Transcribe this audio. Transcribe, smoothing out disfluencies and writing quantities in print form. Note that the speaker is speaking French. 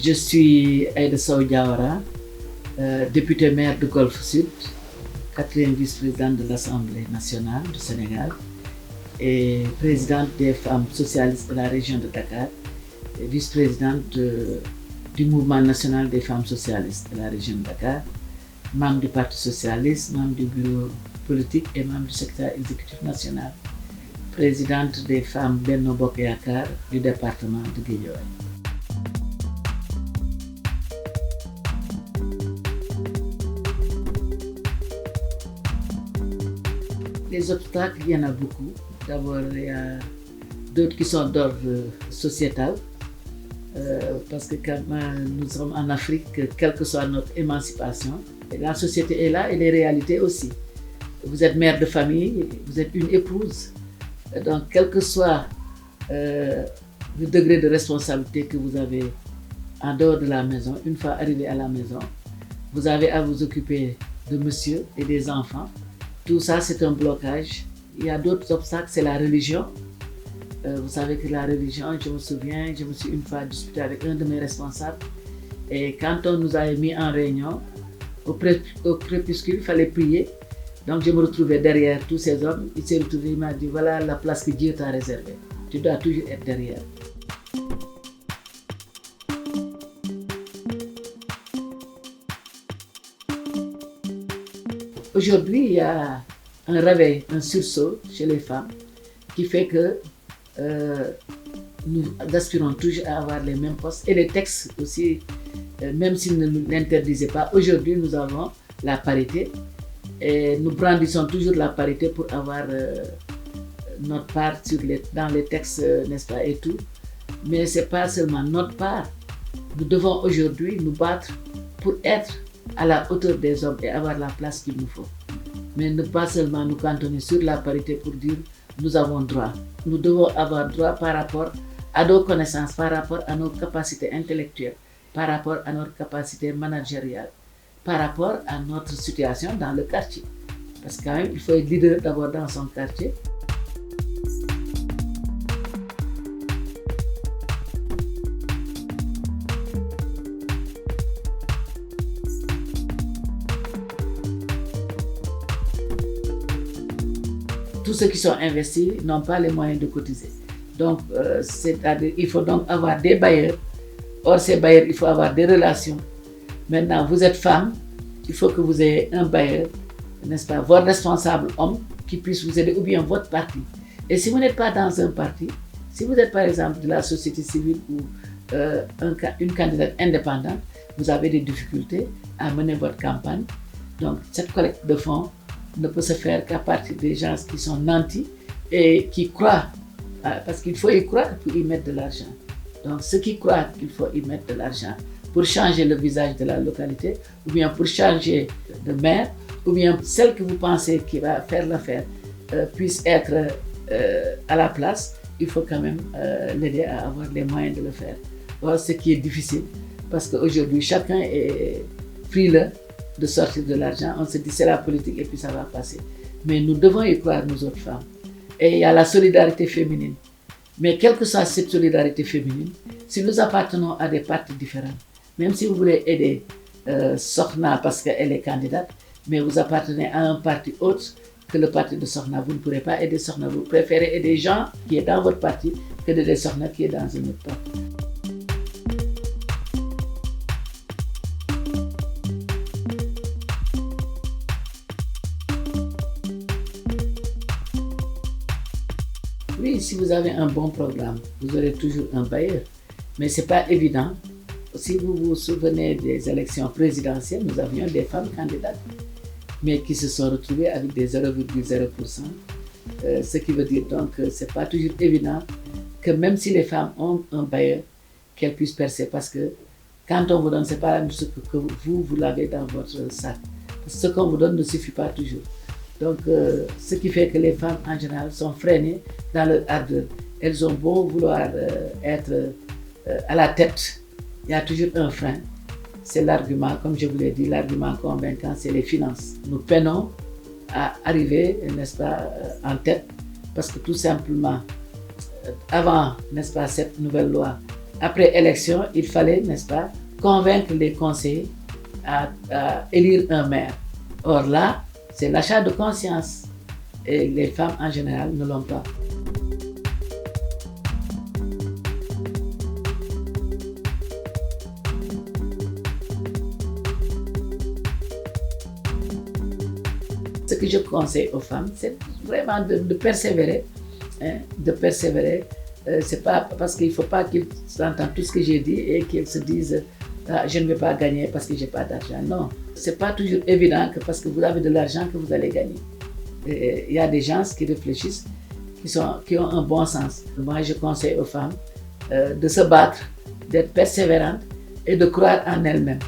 Je suis Aïda Sow Diawara, députée maire de Golfe Sud, 4e vice-présidente de l'Assemblée nationale du Sénégal et présidente des femmes socialistes de la région de Dakar et vice-présidente du mouvement national des femmes socialistes de la région de Dakar, membre du Parti socialiste, membre du bureau politique et membre du secrétaire exécutif national, présidente des femmes Benno Bokk Yaakaar du département de Guédiawaye. Les obstacles, il y en a beaucoup. D'abord, il y a d'autres qui sont d'ordre sociétal, parce que quand nous sommes en Afrique, quelle que soit notre émancipation, la société est là et les réalités aussi. Vous êtes mère de famille, vous êtes une épouse, donc quel que soit le degré de responsabilité que vous avez en dehors de la maison, une fois arrivé à la maison, vous avez à vous occuper de monsieur et des enfants. Tout ça, c'est un blocage. Il y a d'autres obstacles, c'est la religion. Vous savez que la religion, je me souviens, je me suis une fois disputé avec un de mes responsables. Et quand on nous avait mis en réunion, au crépuscule, il fallait prier. Donc je me retrouvais derrière tous ces hommes. Il s'est retrouvé, il m'a dit, voilà la place que Dieu t'a réservée. Tu dois toujours être derrière. Aujourd'hui, il y a un réveil, un sursaut chez les femmes qui fait que nous aspirons toujours à avoir les mêmes postes. Et les textes aussi, même s'ils ne nous l'interdisaient pas, aujourd'hui nous avons la parité et nous brandissons toujours la parité pour avoir notre part dans les textes, n'est-ce pas, et tout. Mais ce n'est pas seulement notre part. Nous devons aujourd'hui nous battre pour être à la hauteur des hommes et avoir la place qu'il nous faut. Mais ne pas seulement nous cantonner sur la parité pour dire nous avons droit. Nous devons avoir droit par rapport à nos connaissances, par rapport à nos capacités intellectuelles, par rapport à notre capacité managériale, par rapport à notre situation dans le quartier. Parce que quand même, il faut être leader d'abord dans son quartier. Tous ceux qui sont investis n'ont pas les moyens de cotiser. Donc, c'est-à-dire, il faut donc avoir des bailleurs. Or, ces bailleurs, il faut avoir des relations. Maintenant, vous êtes femme, il faut que vous ayez un bailleur, n'est-ce pas, votre responsable homme qui puisse vous aider, ou bien votre parti. Et si vous n'êtes pas dans un parti, si vous êtes par exemple de la société civile ou une candidate indépendante, vous avez des difficultés à mener votre campagne. Donc, cette collecte de fonds ne peut se faire qu'à partir des gens qui sont nantis et qui croient, parce qu'il faut y croire pour y mettre de l'argent. Donc ceux qui croient qu'il faut y mettre de l'argent pour changer le visage de la localité, ou bien pour changer de maire, ou bien celle que vous pensez qui va faire l'affaire puisse être à la place, il faut quand même l'aider à avoir les moyens de le faire. Or, ce qui est difficile, parce qu'aujourd'hui chacun est frileux de sortir de l'argent, on se dit c'est la politique et puis ça va passer. Mais nous devons y croire, nous autres femmes. Et il y a la solidarité féminine. Mais quelle que soit cette solidarité féminine, si nous appartenons à des partis différents, même si vous voulez aider Sokhna parce qu'elle est candidate, mais vous appartenez à un parti autre que le parti de Sokhna, vous ne pourrez pas aider Sokhna, vous préférez aider des gens qui sont dans votre parti que d'aider Sokhna qui est dans un autre parti. Oui, si vous avez un bon programme, vous aurez toujours un bailleur. Mais ce n'est pas évident. Si vous vous souvenez des élections présidentielles, nous avions des femmes candidates, mais qui se sont retrouvées avec des 0,0%. Ce qui veut dire donc que ce n'est pas toujours évident que même si les femmes ont un bailleur, qu'elles puissent percer. Parce que quand on vous donne, ce n'est pas ce que vous l'avez dans votre sac. Ce qu'on vous donne ne suffit pas toujours. Donc, ce qui fait que les femmes en général sont freinées dans leur ardeur. Elles ont beau vouloir être à la tête, il y a toujours un frein. C'est l'argument, comme je vous l'ai dit, l'argument convaincant, c'est les finances. Nous peinons à arriver, n'est-ce pas, en tête, parce que tout simplement, avant, n'est-ce pas, cette nouvelle loi, après élection, il fallait, n'est-ce pas, convaincre les conseillers à élire un maire. Or là, c'est l'achat de conscience. Et les femmes en général ne l'ont pas. Ce que je conseille aux femmes, c'est vraiment de persévérer. Hein, de persévérer. C'est pas parce qu'il ne faut pas qu'ils entendent tout ce que j'ai dit et qu'ils se disent ah, je ne vais pas gagner parce que je n'ai pas d'argent. Non, ce n'est pas toujours évident que parce que vous avez de l'argent que vous allez gagner. Il y a des gens qui réfléchissent, qui ont un bon sens. Moi, je conseille aux femmes de se battre, d'être persévérantes et de croire en elles-mêmes.